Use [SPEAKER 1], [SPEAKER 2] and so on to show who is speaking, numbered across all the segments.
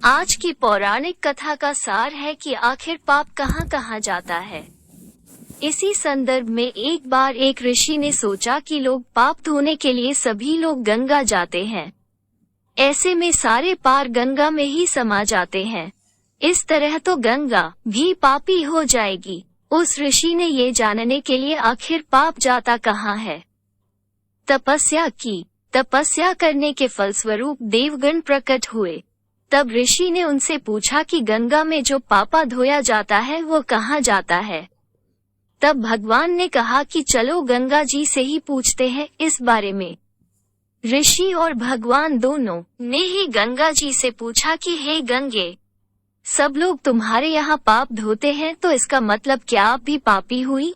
[SPEAKER 1] आज की पौराणिक कथा का सार है कि आखिर पाप कहाँ कहाँ जाता है। इसी संदर्भ में एक बार एक ऋषि ने सोचा कि लोग पाप धोने के लिए सभी लोग गंगा जाते हैं। ऐसे में सारे पार गंगा में ही समा जाते हैं। इस तरह तो गंगा भी पापी हो जाएगी। उस ऋषि ने ये जानने के लिए आखिर पाप जाता कहाँ है, तपस्या की। तपस्या करने के फलस्वरूप देवगण प्रकट हुए। तब ऋषि ने उनसे पूछा कि गंगा में जो पापा धोया जाता है वो कहाँ जाता है। तब भगवान ने कहा कि चलो गंगा जी से ही पूछते हैं इस बारे में। ऋषि और भगवान दोनों ने ही गंगा जी से पूछा कि हे गंगे, सब लोग तुम्हारे यहाँ पाप धोते हैं तो इसका मतलब क्या आप भी पापी हुई?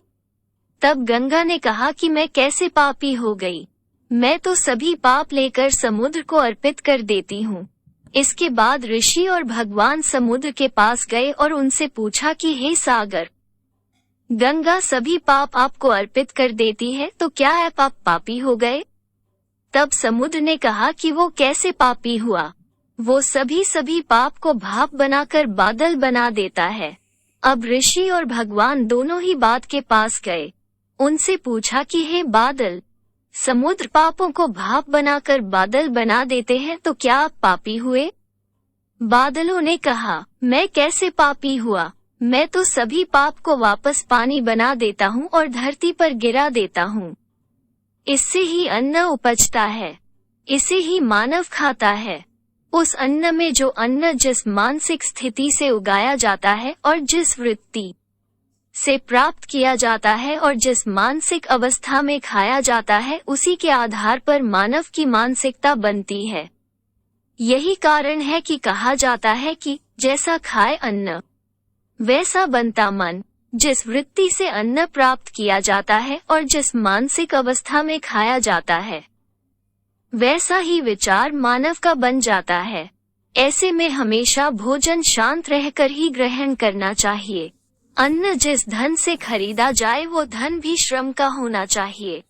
[SPEAKER 1] तब गंगा ने कहा कि मैं कैसे पापी हो गई, मैं तो सभी पाप लेकर समुद्र को अर्पित कर देती हूँ। इसके बाद ऋषि और भगवान समुद्र के पास गए और उनसे पूछा कि हे सागर, गंगा सभी पाप आपको अर्पित कर देती है तो क्या आप पापी हो गए? तब समुद्र ने कहा कि वो कैसे पापी हुआ, वो सभी पाप को भाप बनाकर बादल बना देता है। अब ऋषि और भगवान दोनों ही बात के पास गए, उनसे पूछा कि हे बादल, समुद्र पापों को भाप बनाकर बादल बना देते हैं तो क्या आप पापी हुए? बादलों ने कहा, मैं कैसे पापी हुआ, मैं तो सभी पाप को वापस पानी बना देता हूँ और धरती पर गिरा देता हूँ। इससे ही अन्न उपजता है, इसे ही मानव खाता है। उस अन्न में जो अन्न जिस मानसिक स्थिति से उगाया जाता है और जिस वृत्ति से प्राप्त किया जाता है और जिस मानसिक अवस्था में खाया जाता है, उसी के आधार पर मानव की मानसिकता बनती है। यही कारण है कि कहा जाता है कि जैसा खाए अन्न वैसा बनता मन। जिस वृत्ति से अन्न प्राप्त किया जाता है और जिस मानसिक अवस्था में खाया जाता है, वैसा ही विचार मानव का बन जाता है। ऐसे में हमेशा भोजन शांत रहकर ही ग्रहण करना चाहिए। अन्न जिस धन से खरीदा जाए वो धन भी श्रम का होना चाहिए।